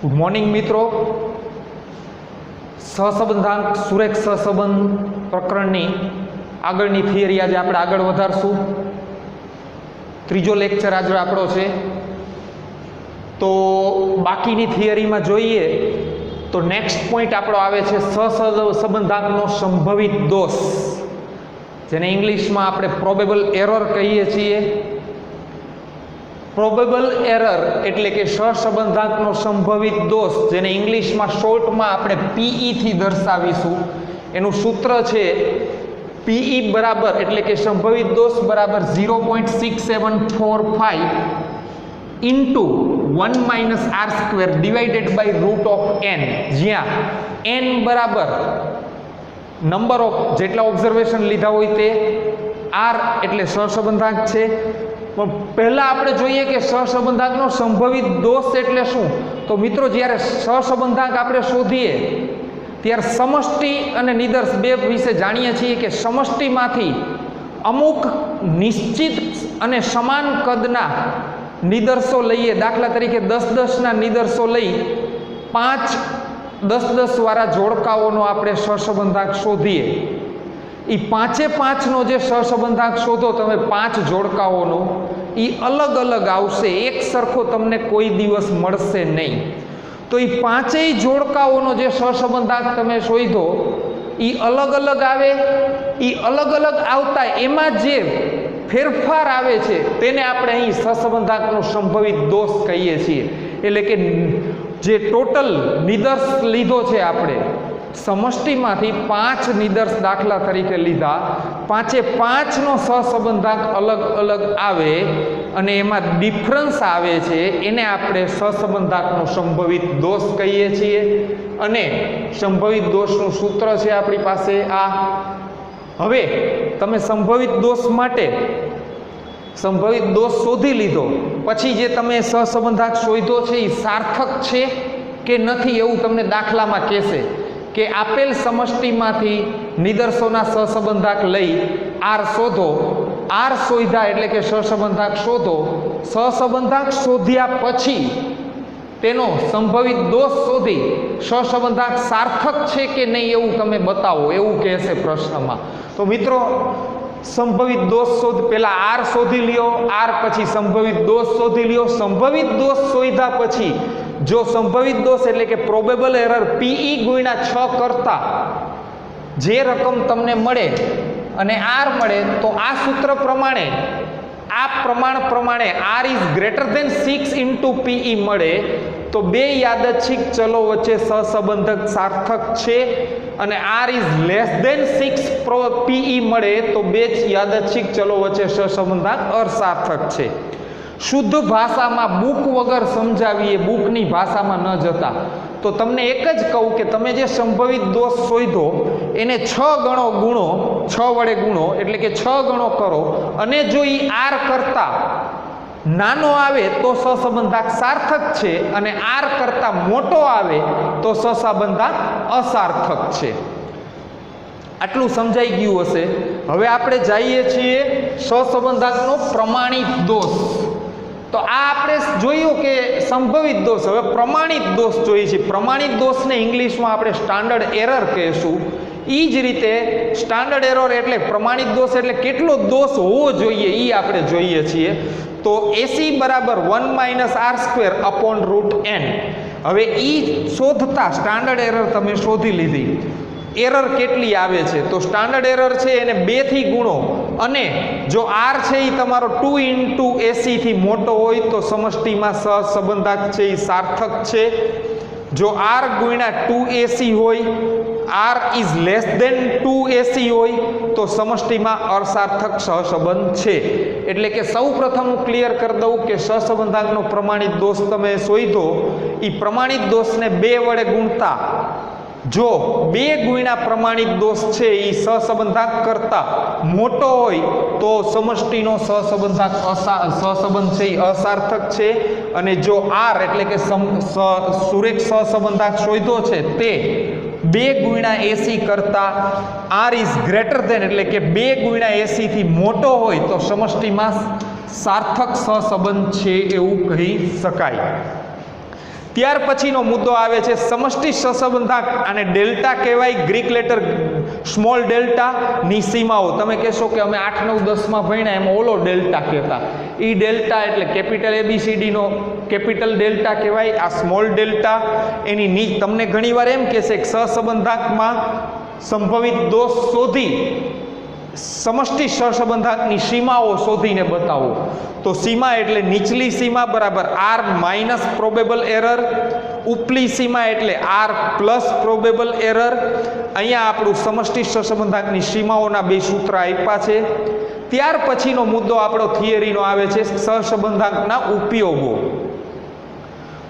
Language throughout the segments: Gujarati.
ગુડ મોર્નિંગ મિત્રો. સહસંબંધાંક સુરેખ સહસંબંધ પ્રકરણની આગળની થિયરી આજે આપણે આગળ વધારશું. ત્રીજો લેક્ચર આજે આપણો છે. તો બાકીની થિયરીમાં જોઈએ તો નેક્સ્ટ પોઈન્ટ આપણો આવે છે સહસંબંધાંકનો સંભવિત દોષ, જેને ઇંગ્લિશમાં આપણે પ્રોબેબલ એરર કહીએ છીએ. પ્રોબેબલ એરર એટલે કે સહસંબંધાંકનો સંભવિત દોષ, જેને ઇંગ્લિશમાં શોર્ટમાં આપણે પીઈ થી દર્શાવીશું. એનું સૂત્ર છે પીઈ બરાબર એટલે કે સંભવિત દોષ બરાબર 0.6745 into 1 minus r square divided by root of n, જ્યાં એન બરાબર નંબર ઓફ જેટલા ઓબ્ઝર્વેશન લીધા હોય તે, આર એટલે સહસંબંધાંક છે. પણ પહેલા આપણે જોઈએ કે સહસંબંધાંકનો સંભવિત દોષ એટલે શું. તો મિત્રો, જ્યારે સહસંબંધાંક આપણે શોધીએ ત્યારે સમષ્ટિ અને નિદર્શ બે વિશે જાણીએ છીએ કે સમષ્ટિમાંથી અમુક નિશ્ચિત અને સમાન કદના નિદર્શો લઈએ. દાખલા તરીકે 10-10ના નિદર્શો લઈ 5 10-10 વાળા જોડકાઓનો આપણે સહસંબંધાંક શોધીએ. એ 5-5નો જે સહસંબંધાંક શોધો તમે 5 જોડકાઓનો, એ અલગ અલગ આવશે, એક સરખો તમને કોઈ દિવસ મળશે નહીં. તો એ 5 જોડકાઓનો જે સહસંબંધાંક તમે શોધો એ અલગ અલગ આવે. એ અલગ અલગ આવતા એમાં જે ફેરફાર આવે છે તેને આપણે અહીં સહસંબંધાંકનો સંભવિત દોષ કહીએ છીએ. એટલે કે જે ટોટલ નિદર્શ લીધો છે આપણે, સમષ્ટિમાંથી 5 નિદર્શ દાખલા તરીકે લીધા, 5-5નો સહસંબંધાંક અલગ અલગ આવે અને એમાં ડિફરન્સ આવે છે, એને આપણે સહસંબંધાંકનો સંભવિત દોષ કહીએ છીએ. અને સંભવિત દોષનું સૂત્ર છે આપણી પાસે આ. હવે તમે સંભવિત દોષ માટે સંભવિત દોષ શોધી લીધો પછી જે તમે સહસંબંધાંક શોધ્યો છે એ સાર્થક છે કે નથી એવું તમને દાખલામાં કહેશે કે આપેલ સમષ્ટિમાંથી નિદર્શોના સહસંબંધાંક લઈ આર શોધો. આર શોધ્યા એટલે કે સહસંબંધાંક શોધો. સહસંબંધાંક શોધ્યા પછી તેનો સંભવિત દોષ શોધી સહસંબંધાંક સાર્થક છે કે નહીં એવું તમે બતાવો, એવું કહેશે પ્રશ્નમાં. તો મિત્રો, સંભવિત દોષ પહેલા આર શોધી લ્યો, આર પછી સંભવિત દોષ શોધી લ્યો. સંભવિત દોષ શોધ્યા પછી જો સંભવિત દોષ એટલે કે પ્રોબેબલ એરર પીઈ ગુણ્યા 6 કરતા જે રકમ તમને મળે અને આર મળે, તો આ સૂત્ર પ્રમાણે, આ પ્રમાણ પ્રમાણે r is greater than 6 into PE મળે તો બે યાદચ્છિક ચલો વચ્ચે સહસંબંધક સાર્થક છે. અને r is less than 6 PE મળે તો બે યાદચ્છિક ચલો વચ્ચે સહસંબંધક અસાર્થક છે. શુદ્ધ ભાષામાં બુક વગર સમજાવીએ, બુકની ભાષામાં ન જતા, તો તમને એક જ કહું કે તમે જે સંભવિત દોષ શોધો એને 6 ગણો ગુણો, 6 વડે ગુણો એટલે કે 6 ગણો કરો, અને જો એ આર કરતા નાનો આવે તો સહસંબંધાંક સાર્થક છે, અને આર કરતા મોટો આવે તો સહસંબંધાંક અસાર્થક છે. આટલું સમજાઈ ગયું હશે. હવે આપણે જઈએ છીએ સહસંબંધાંકનો પ્રમાણિત દોષ. તો આ આપણે જોયું કે સંભવિત દોષ. હવે પ્રમાણિત દોષ જોઈએ છે. પ્રમાણિત દોષને ઇંગ્લિશમાં આપણે સ્ટાન્ડર્ડ એરર કહીશું. એ જ રીતે સ્ટાન્ડર્ડ એરર એટલે પ્રમાણિત દોષ એટલે કેટલો દોષ હોવો જોઈએ એ આપણે જોઈએ છીએ. તો એસી બરાબર 1 minus r square upon root n. હવે એ શોધતા સ્ટાન્ડર્ડ એરર તમે શોધી લીધી. એરર કેટલી આવે છે? તો સ્ટાન્ડર્ડ એરર છે એને 2 થી ગુણો, અને જો આર છે એ તમારો 2 ઇન્ટુ એસી થી મોટો હોય તો સમષ્ટિમાં સહસંબંધાંક છે એ સાર્થક છે. જો આર ગુણ્યા 2ac હોય, R is less than 2ac હોય તો સમષ્ટિમાં અસાર્થક સહસંબંધ છે. એટલે કે સૌ પ્રથમ હું ક્લિયર કરી દઉં કે સહસંબંધાંકનો પ્રમાણિત દોષ તમે શોધો, એ પ્રમાણિત દોષને 2 વડે ગુણતા જો 2 ગુણ્યા પ્રમાણિત દોષ છે એ સહસંબંધાંક કરતા મોટો હોય તો સમષ્ટિનો સહસંબંધ છે એ અસાર્થક છે. અને જો આર એટલે કે સુરેખ સહસંબંધાંક શોધ્યો છે તે 2 ગુણ્યા એસી કરતા આર ઇઝ ગ્રેટર ધેન એટલે કે 2 ગુણ્યા એસી થી મોટો હોય તો સમષ્ટિમાં સાર્થક સહસંબંધ છે એવું કહી શકાય. ત્યાર પછીનો મુદ્દો આવે છે સમષ્ટિ સહસંબંધાંક, અને ડેલ્ટા કહેવાય, ગ્રીક લેટર સ્મોલ ડેલ્ટા ની સીમાઓ. તમે કહેશો કે અમે 8, 9, 10માં ભણ્યા એમાં ઓલો ડેલ્ટા કહેતા. એ ડેલ્ટા એટલે કેપિટલ ABCD નો કેપિટલ ડેલ્ટા કહેવાય. આ સ્મોલ ડેલ્ટા એની તમને ઘણીવાર એમ કહેશે કે સહસંબંધાંકમાં સંભવિત દોષ શોધી સમષ્ટિ સહસંબંધાંકની સીમાઓ શોધીને બતાવો. તો સીમા એટલે નીચલી સીમા બરાબર R માઇનસ પ્રોબેબલ એરર, ઉપલી સીમા એટલે R પ્લસ પ્રોબેબલ એરર. અહીંયા આપણું સમષ્ટિ સહસંબંધાંકની સીમાઓના બે સૂત્ર આપ્યા છે. ત્યાર પછીનો મુદ્દો આપણો થિયરીનો આવે છે સહસંબંધાંકના ઉપયોગો.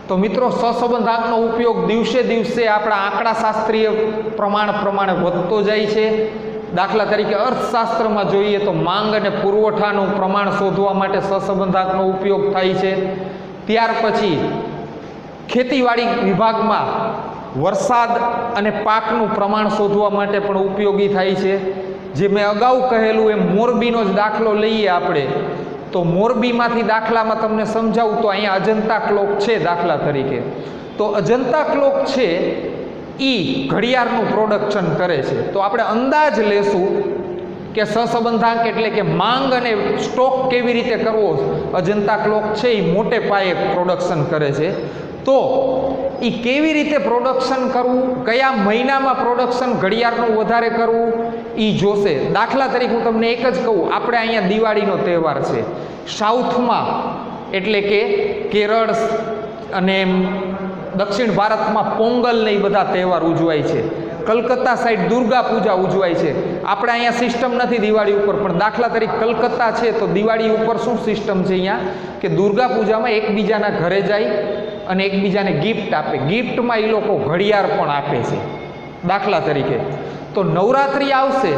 તો મિત્રો સહસંબંધાંકનો ઉપયોગ દિવસે દિવસે આપણા આંકડાશાસ્ત્રીય પ્રમાણે વધતો જાય છે. દાખલા તરીકે અર્થશાસ્ત્રમાં જોઈએ તો માંગ અને પુરવઠાનું પ્રમાણ શોધવા માટે સહસંબંધાંકનો ઉપયોગ થાય છે. ત્યાર પછી ખેતીવાડી વિભાગમાં વરસાદ અને પાકનું પ્રમાણ શોધવા માટે પણ ઉપયોગી થાય છે. જે મેં અગાઉ કહેલું એમ મોરબીનો જ દાખલો લઈએ આપણે, તો મોરબીમાંથી દાખલામાં તમને સમજાવું તો અહીંયા અજંતા ક્લોક છે દાખલા તરીકે. તો અજંતા ક્લોક છે ઘડિયાળનું પ્રોડક્શન કરે છે. તો આપણે અંદાજ લેશું કે સહસંબંધાંક એટલે કે માંગ અને સ્ટોક કેવી રીતે કરવો. અજંતા ક્લોક છે એ મોટે પાયે પ્રોડક્શન કરે છે. તો એ કેવી રીતે પ્રોડક્શન કરવું, કયા મહિનામાં પ્રોડક્શન ઘડિયાળનું વધારે કરવું એ જોશે. દાખલા તરીકે હું તમને એક જ કહું, આપણે અહીંયા દિવાળીનો તહેવાર છે. સાઉથમાં એટલે કે કેરળ અને દક્ષિણ ભારતમાં પોંગલ ને એ બધા તહેવાર ઉજવાય છે. કલકત્તા સાઈડ દુર્ગા પૂજા ઉજવાય છે. આપણે અહીંયા સિસ્ટમ નથી દિવાળી ઉપર, પણ દાખલા તરીકે કલકત્તા છે તો દિવાળી ઉપર શું સિસ્ટમ છે અહીંયા કે દુર્ગા પૂજામાં એકબીજાના ઘરે જાય અને એકબીજાને ગિફ્ટ આપે. ગિફ્ટમાં એ લોકો ઘડિયાળ પણ આપે છે દાખલા તરીકે. તો નવરાત્રિ આવશે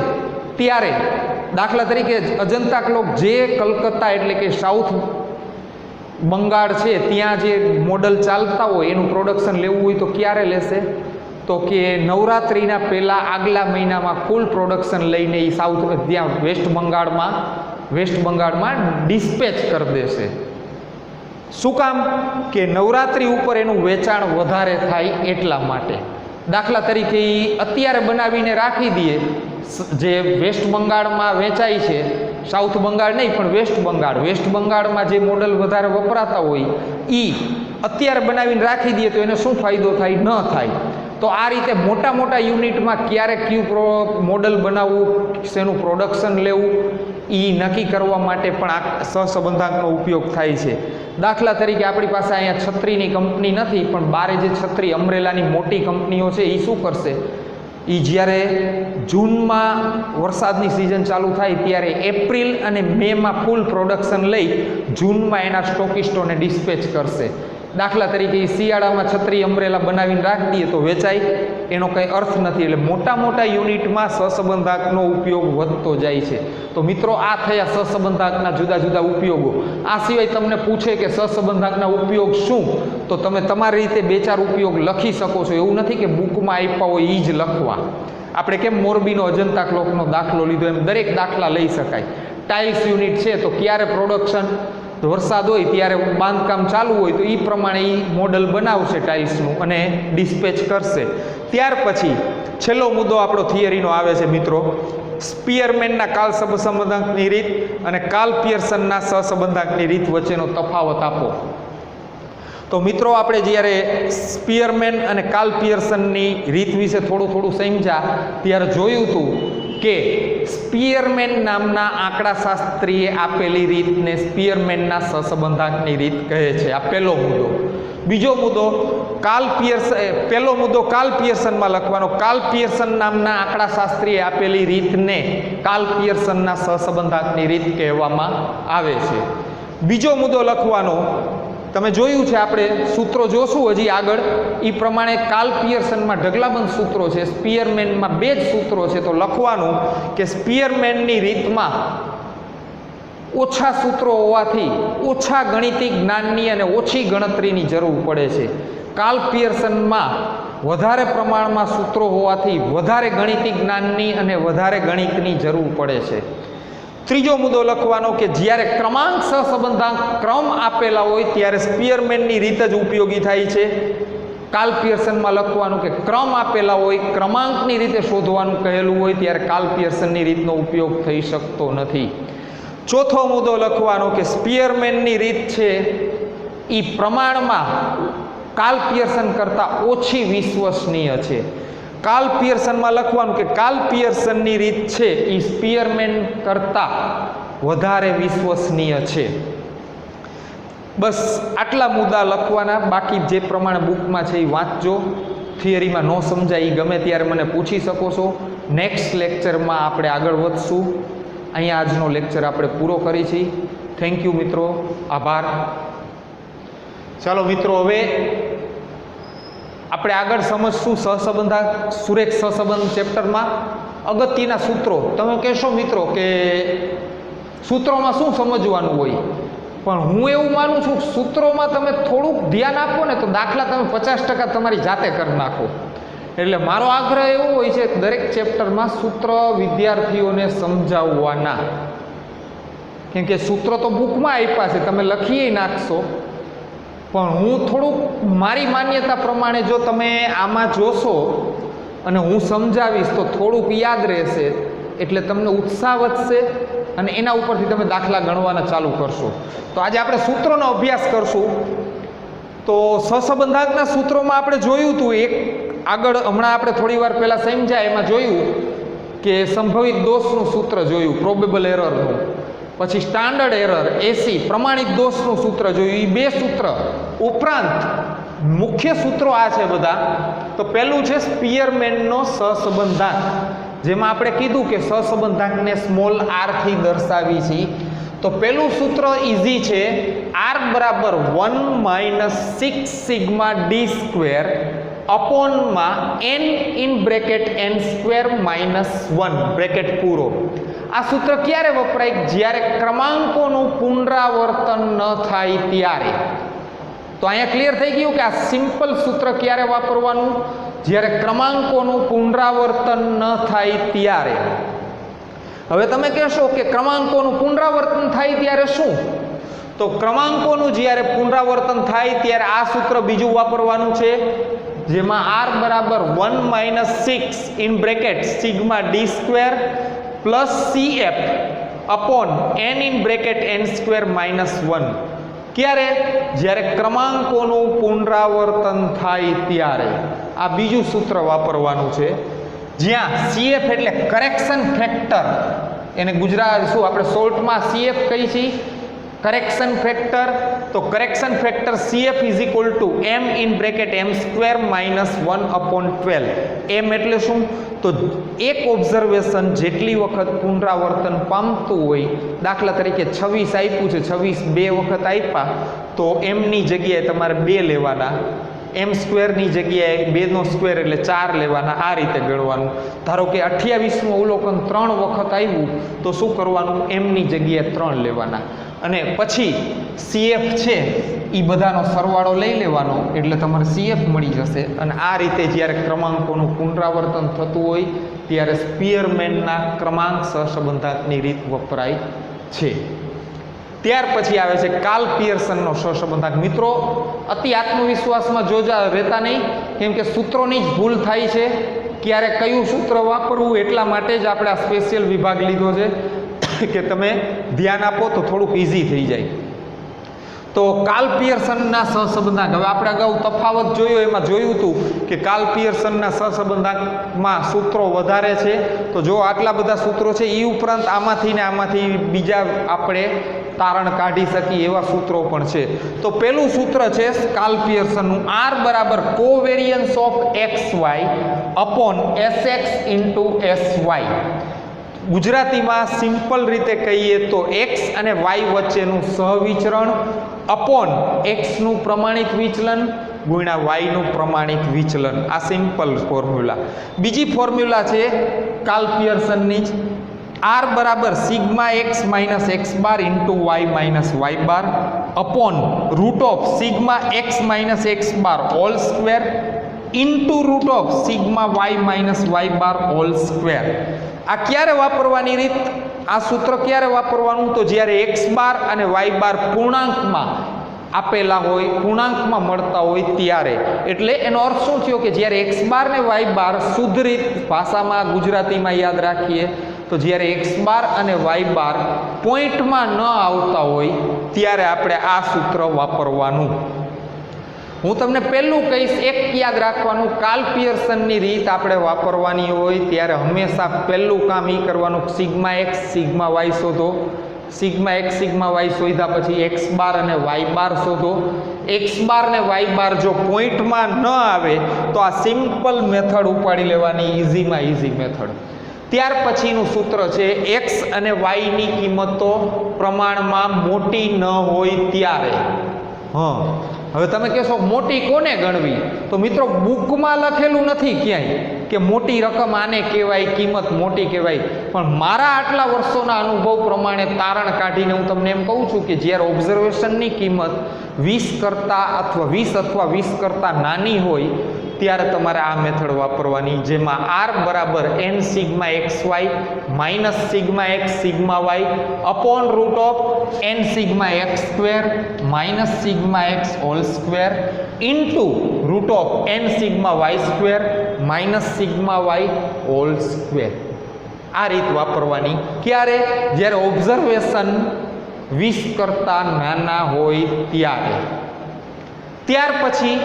ત્યારે દાખલા તરીકે અજંતા ક્લોક જે કલકત્તા એટલે કે સાઉથ બંગાળ છે ત્યાં જે મોડલ ચાલતા હોય એનું પ્રોડક્શન લેવું હોય તો ક્યારે લેશે? તો કે નવરાત્રિના પહેલાં આગલા મહિનામાં ફૂલ પ્રોડક્શન લઈને એ સાઉથ ત્યાં વેસ્ટ બંગાળમાં ડિસ્પેચ કરી દેશે. શું કામ? કે નવરાત્રિ ઉપર એનું વેચાણ વધારે થાય એટલા માટે. દાખલા તરીકે એ અત્યારે બનાવીને રાખી દઈએ, જે વેસ્ટ બંગાળમાં વેચાય છે, સાઉથ બંગાળ નહીં પણ વેસ્ટ બંગાળમાં જે મોડલ વધારે વપરાતા હોય એ અત્યારે બનાવીને રાખી દઈએ તો એને શું ફાયદો થાય? ન થાય. તો આ રીતે મોટા મોટા યુનિટમાં ક્યારે કયું મોડલ બનાવવું, શેનું પ્રોડક્શન લેવું એ નક્કી કરવા માટે પણ આ સહસંબંધાંકનો ઉપયોગ થાય છે. દાખલા તરીકે આપણી પાસે અહીંયા છત્રીની કંપની નથી, પણ બારે જે છત્રી અમરેલાની મોટી કંપનીઓ છે એ શું કરશે? એ જ્યારે જૂનમાં વરસાદની સિઝન ચાલુ થાય ત્યારે એપ્રિલ અને મેમાં ફૂલ પ્રોડક્શન લઈ જૂનમાં એના સ્ટોકિસ્ટોને ડિસ્પેચ કરશે. દાખલા તરીકે એ શિયાળામાં છત્રી અમરેલા બનાવીને રાખી દઈએ તો વેચાય, એનો કંઈ અર્થ નથી. એટલે મોટા મોટા યુનિટમાં સહસંબંધાંકનો ઉપયોગ વધતો જાય છે. તો મિત્રો આ થયા સહસંબંધાંકના જુદા જુદા ઉપયોગો. આ સિવાય તમને પૂછે કે સહસંબંધાંકના ઉપયોગ શું, તો તમે તમારી રીતે 2-4 ઉપયોગ લખી શકો છો. એવું નથી કે બુકમાં આપ્યા હોય એ જ લખવા. આપણે કેમ મોરબીનો અજંતા ક્લોકનો દાખલો લીધો એમ દરેક દાખલા લઈ શકાય. ટાઇલ્સ યુનિટ છે તો ક્યારે પ્રોડક્શન, વરસાદ હોય ત્યારે બાંધકામ ચાલુ હોય તો એ પ્રમાણે એ મોડલ બનાવશે ટાઇલ્સનું અને ડિસ્પેચ કરશે. ત્યાર પછી છેલ્લો મુદ્દો આપણો થિયરીનો આવે છે મિત્રો, સ્પિયરમેનના કાલ સહસંબંધાંકની રીત અને કાર્લ પિયર્સનના સહસંબંધાંકની રીત વચ્ચેનો તફાવત આપો. તો મિત્રો આપણે જ્યારે સ્પિયરમેન અને કાર્લ પિયર્સનની રીત વિશે થોડું સમજ્યા ત્યારે જોયું હતું કે સ્પિયરમેન નામના આંકડાશાસ્ત્રીએ આપેલી રીતને સ્પિયરમેનના સહસંબંધાંકની રીત કહે છે. આ પહેલો મુદ્દો. બીજો મુદ્દો પહેલો મુદ્દો કાર્લ પિયર્સનમાં લખવાનો. કાર્લ પિયર્સન નામના આંકડાશાસ્ત્રીએ આપેલી રીતને કાર્લ પિયર્સનના સહસંબંધાંકની રીત કહેવામાં આવે છે. બીજો મુદ્દો લખવાનો, તમે જોયું છે આપણે સૂત્રો જોશું હજી આગળ, એ પ્રમાણે કાર્લ પિયર્સનમાં ઢગલાબંધ સૂત્રો છે, સ્પિયરમેનમાં 2 જ સૂત્રો છે. તો લખવાનું કે સ્પિયરમેનની રીતમાં ઓછા સૂત્રો હોવાથી ઓછા ગણિતિક જ્ઞાનની અને ઓછી ગણતરીની જરૂર પડે છે. કાર્લ પિયર્સનમાં વધારે પ્રમાણમાં સૂત્રો હોવાથી વધારે ગણિતિક જ્ઞાનની અને વધારે ગણિતની જરૂર પડે છે. ત્રીજો મુદ્દો લખવાનો કે જ્યારે ક્રમાંક સહસંબંધાંક ક્રમ આપેલા હોય ત્યારે સ્પીયરમેનની રીત જ ઉપયોગી થાય છે. કાર્લ પિયર્સનમાં લખવાનું કે ક્રમ આપેલા હોય, ક્રમાંકની રીતે શોધવાનું કહેલું હોય ત્યારે કાર્લ પિયર્સનની રીતનો ઉપયોગ થઈ શકતો નથી. ચોથો મુદ્દો લખવાનો કે સ્પીયરમેનની રીત છે એ પ્રમાણમાં કાર્લ પિયર્સન કરતાં ઓછી વિશ્વસનીય છે. કાર્લ પિયર્સનમાં લખવાનું કે કાર્લ પિયર્સનની રીત છે એ સ્પીયરમેન કરતાં વધારે વિશ્વસનીય છે. બસ આટલા મુદ્દા લખવાના. બાકી જે પ્રમાણે બુકમાં છે એ વાંચજો. થિયરીમાં ન સમજાય એ ગમે ત્યારે મને પૂછી શકો છો. નેક્સ્ટ લેક્ચરમાં આપણે આગળ વધશું. અહીંયા આજનો લેક્ચર આપણે પૂરો કરી છીએ. થેન્ક યુ મિત્રો, આભાર. ચાલો મિત્રો, હવે આપણે આગળ સમજશું સહસંબંધાંક, સુરેખ સહસંબંધ ચેપ્ટરમાં અગત્યના સૂત્રો. તમે કહેશો મિત્રો કે સૂત્રોમાં શું સમજવાનું હોય, પણ હું એવું માનું છું સૂત્રોમાં તમે થોડુંક ધ્યાન આપો ને તો દાખલા તમે 50% તમારી જાતે કરી નાખો. એટલે મારો આગ્રહ એવો હોય છે કે દરેક ચેપ્ટરમાં સૂત્ર વિદ્યાર્થીઓને સમજાવવાના. કેમ કે સૂત્રો તો બુકમાં આપ્યા છે, તમે લખી નાખશો, પણ હું થોડુંક મારી માન્યતા પ્રમાણે જો તમે આમાં જોશો અને હું સમજાવીશ તો થોડુંક યાદ રહેશે, એટલે તમને ઉત્સાહ વધશે અને એના ઉપરથી તમે દાખલા ગણવાના ચાલુ કરશો. તો આજે આપણે સૂત્રોનો અભ્યાસ કરશું. તો સહસંબંધાંકના સૂત્રોમાં આપણે જોયું હતું એક આગળ, હમણાં આપણે થોડી વાર પહેલાં સમજ્યા એમાં જોયું કે સંભવિત દોષનું સૂત્ર જોયું, પ્રોબેબલ એરરનું. પછી સ્ટાન્ડર્ડ એરર, એસી, પ્રમાણિત દોષનું સૂત્ર જોયું. એ બે સૂત્ર ઉપરાંત મુખ્ય સૂત્રો આ છે બધા. તો પહેલું છે સ્પીયરમેનનો સહસંબંધાંક, જેમાં આપણે કીધું કે સહસંબંધાંકને સ્મોલ આર થી દર્શાવી છે. તો પહેલું સૂત્ર ઇઝી છે, આર બરાબર 1 - 6 સિગ્મા ડી સ્ક્વેર અપોનમાં n in bracket n square -1 bracket પૂરો. આ સૂત્ર ક્યારે વપરાય? જ્યારે ક્રમાંકોનું પુનરાવર્તન ન થાય ત્યારે. તો અહીંયા ક્લિયર થઈ ગયું કે આ સિમ્પલ સૂત્ર ક્યારે વાપરવાનું? જ્યારે ક્રમાંકોનું પુનરાવર્તન ન થાય ત્યારે. હવે તમે કહેશો કે ક્રમાંકોનું પુનરાવર્તન થાય ત્યારે શું? તો ક્રમાંકોનું જ્યારે પુનરાવર્તન થાય ત્યારે આ સૂત્ર બીજું વાપરવાનું છે, જેમાં r બરાબર 1 - 6 in bracket sigma D square plus cf upon n in bracket n square -1. ક્યારે? જ્યારે ક્રમાંકોનું પુનરાવર્તન થાય ત્યારે આ બીજું સૂત્ર વાપરવાનું છે, જ્યાં CF એટલે કરેક્શન ફેક્ટર, એને ગુજરાત શું આપણે શોર્ટમાં CF કહી છીએ, કરેક્શન ફેક્ટર. તો correction factor CF is equal to m in bracket m square -1/12. m એટલે શું? તો એક ઓબ્ઝર્વેશન જેટલી વખત પુનરાવર્તન પામતું હોય, દાખલા તરીકે 26 આપ્યું છે, 26 બે વખત આપ્યા, તો m ની જગ્યાએ તમારે 2 લેવાના, m સ્ક્વેરની જગ્યાએ 2નો સ્ક્વેર એટલે 4 લેવાના. આ રીતે ગણવાનું. ધારો કે 28મું અવલોકન 3 વખત આવ્યું તો શું કરવાનું? m ની જગ્યાએ 3 લેવાના. અને પછી CF છે એ બધાનો સરવાળો લઈ લેવાનો, એટલે તમારે CF મળી જશે. અને આ રીતે જ્યારે ક્રમાંકોનું પુનરાવર્તન થતું હોય ત્યારે સ્પીયરમેનના ક્રમાંક સહસંબંધાંકની રીત વપરાય છે. ત્યાર પછી આવે છે કાર્લ પિયર્સનનો સહસંબંધાંક. મિત્રો, અતિ આત્મવિશ્વાસમાં રહેતા નહીં, કેમ કે સૂત્રોની જ ભૂલ થાય છે. ક્યારે કયું સૂત્ર વાપરવું એટલા માટે જ આપણે આ સ્પેશિયલ વિભાગ લીધો છે કે તમે ધ્યાન આપો તો થોડુંક ઇઝી થઈ જાય. તો કાર્લ પિયર્સનના સહસંબંધાંક, હવે આપણે અગાઉ તફાવત જોયો, એમાં જોયું હતું કે કાર્લ પિયર્સનના સહસંબંધાંકમાં સૂત્રો વધારે છે. તો જો આટલા બધા સૂત્રો છે, એ ઉપરાંત આમાંથી ને આમાંથી બીજા આપણે તારણ કાઢી શકીએ એવા સૂત્રો પણ છે. તો પહેલું સૂત્ર છે કાર્લ પિયર્સનનું, r બરાબર covariance of xy upon sx into sy. ગુજરાતીમાં સિમ્પલ રીતે કહીએ તો x અને y વચ્ચેનું સહવિચરણ અપોન x નું પ્રમાણિત વિચલન ગુણ્યા y નું પ્રમાણિત વિચલન. આ સિમ્પલ ફોર્મ્યુલા. બીજી ફોર્મ્યુલા છે કાર્લ પિયર્સનની જ, r બરાબર sigma x minus x bar into y minus y bar upon root of sigma x minus x bar whole square into root of sigma y minus y bar whole square. આ ક્યારે વાપરવાની રીત? આ સૂત્ર ક્યારે વાપરવાનું? તો જ્યારે x બાર અને y બાર પૂર્ણાંકમાં આપેલા હોય, પૂર્ણાંકમાં મળતા હોય ત્યારે. એટલે એનો અર્થ શું થયો કે જ્યારે x બાર ને y બાર શુદ્ધ રીત ભાષામાં ગુજરાતીમાં યાદ રાખીએ તો જ્યારે x બાર અને y બાર પોઈન્ટમાં ન આવતા હોય ત્યારે આપણે આ સૂત્ર વાપરવાનું. હું તમને પહેલું કહીશ, એક યાદ રાખવાનું, કાર્લ પિયર્સનની રીત આપણે વાપરવાની હોય ત્યારે હંમેશા પહેલું કામ એ કરવાનું, સિગ્મા x સિગ્મા y શોધો. સિગ્મા x સિગ્મા y શોધ્યા પછી x બાર અને y બાર શોધો. x બાર ને y બાર જો પોઈન્ટમાં ન આવે તો આ સિમ્પલ મેથડ ઉપાડી લેવાની, ઇઝીમાં ઇઝી મેથડ. ત્યાર પછીનું સૂત્ર છે x અને y ની કિંમતો પ્રમાણમાં મોટી ન હોય ત્યારે. હવે તમે કહેશો મોટી કોને ગણવી? તો મિત્રો બુકમાં લખેલું નથી ક્યાંય કે મોટી રકમ આને કહેવાય, કિંમત મોટી કહેવાય, પણ મારા આટલા વર્ષોના અનુભવ પ્રમાણે તારણ કાઢીને હું તમને એમ કહું છું કે જ્યારે ઓબ્ઝર્વેશનની કિંમત 20 કરતાં અથવા 20 કરતાં નાની હોય ત્યારે તમારે આ મેથડ વાપરવાની, જેમાં r બરાબર n sigma xy minus sigma x sigma y upon root of n sigma x square minus sigma x whole square into root of n sigma y square minus sigma y whole square. આ રીત વાપરવાની. ક્યારે? જ્યારે ઓબ્ઝર્વેશન 20 કરતાં નાના હોય ત્યારે. ત્યાર પછી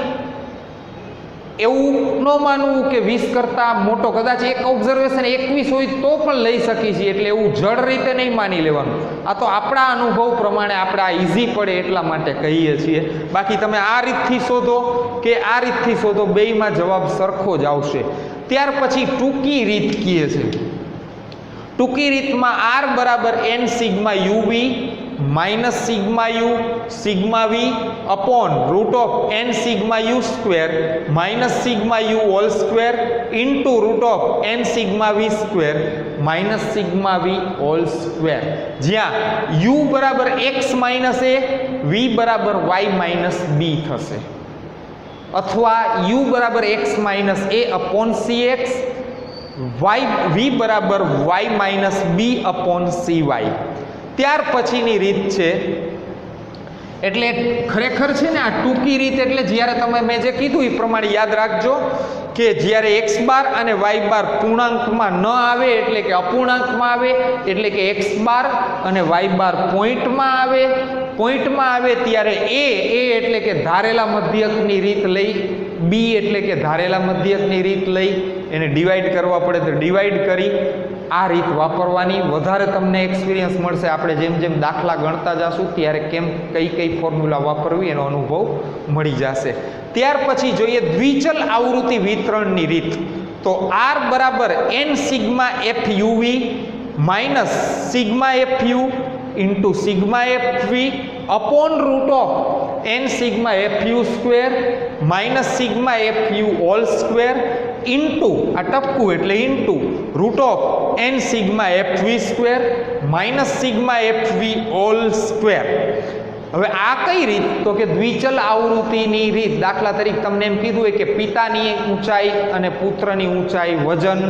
એવું ન માનવું કે 20 કરતાં મોટો, કદાચ એક ઓબ્ઝર્વેશન 21 હોય તો પણ લઈ શકીએ છીએ, એટલે એવું જડ રીતે નહીં માની લેવાનું. આ તો આપણા અનુભવ પ્રમાણે આપણે આ ઇઝી પડે એટલા માટે કહીએ છીએ. બાકી તમે આ રીતથી શોધો કે આ રીતથી શોધો, બેયમાં જવાબ સરખો જ આવશે. ત્યાર પછી ટૂંકી રીત કહે છે. ટૂંકી રીતમાં r બરાબર n sigma uv minus sigma u sigma v upon root of n sigma u square minus sigma u whole square into root of n sigma v square minus sigma v whole square, જ્યાં u બરાબર x માઇનસ a, v બરાબર y માઇનસ b થશે, અથવા u બરાબર x minus a upon cx, v બરાબર y minus b upon cy. ત્યાર પછીની રીત છે, એટલે ખરેખર છે ને આ ટૂંકી રીત એટલે જ્યારે તમે મેં જે કીધું એ પ્રમાણે યાદ રાખજો કે જ્યારે x બાર અને y બાર પૂર્ણાંકમાં ન આવે એટલે કે અપૂર્ણાંકમાં આવે, એટલે કે x બાર અને y બાર પોઈન્ટમાં આવે ત્યારે a એટલે કે ધારેલા મધ્યકની રીત લઈ, b એટલે કે ધારેલા મધ્યકની રીત લઈ એને ડિવાઈડ કરવા પડે તો ડિવાઈડ કરી આ રીત વાપરવાની. વધારે તમને એક્સપિરિયન્સ મળશે આપણે જેમ જેમ દાખલા ગણતા જશું ત્યારે કેમ કઈ ફોર્મ્યુલા વાપરવી એનો અનુભવ મળી જશે. ત્યાર પછી જોઈએ દ્વિચલ આવૃત્તિ વિતરણની રીત. તો r બરાબર n sigma fuv minus sigma fu into sigma fv upon root of n sigma fu square minus sigma fu whole square into આ ટપકું એટલે into root of n sigma fv square minus sigma fv whole square. હવે આ કઈ રીત? તો કે દ્વિચલ આવૃત્તિની રીત. દાખલા તરીકે તમને એમ કીધું હોય કે પિતાની ઊંચાઈ અને પુત્રની ઊંચાઈ, વજન,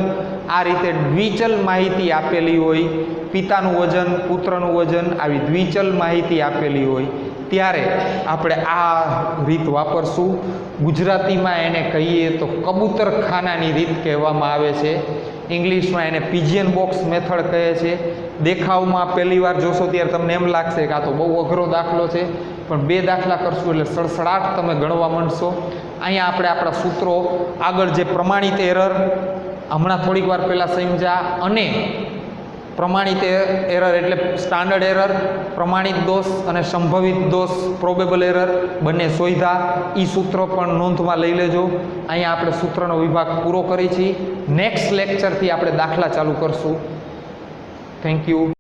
આ રીતે દ્વિચલ માહિતી આપેલી હોય, પિતાનું વજન, પુત્રનું વજન, આવી દ્વિચલ માહિતી આપેલી હોય ત્યારે આપણે આ રીત વાપરશું. ગુજરાતીમાં એને કહીએ તો કબૂતરખાનાની રીત કહેવામાં આવે છે. ઇંગ્લિશમાં એને પિજિયન બોક્સ મેથડ કહે છે. દેખાવમાં પહેલી વાર જોશો ત્યારે તમને એમ લાગશે કે આ તો બહુ અઘરો દાખલો છે, પણ 2 દાખલા કરશું એટલે સડસડાટ તમે ગણવા માંડશો. અહીંયા આપણે આપણા સૂત્રો આગળ જે પ્રમાણિત એરર હમણાં થોડીક વાર પહેલાં સમજ્યા, અને પ્રમાણિત એરર એટલે સ્ટાન્ડર્ડ એરર, પ્રમાણિત દોષ અને સંભવિત દોષ પ્રોબેબલ એરર બંને શોધ્યા. એ સૂત્ર પણ નોંધમાં લઈ લેજો. અહીંયા આપણે સૂત્રનો વિભાગ પૂરો કરી છીએ. નેક્સ્ટ લેક્ચરથી આપણે દાખલા ચાલુ કરશું. Thank you.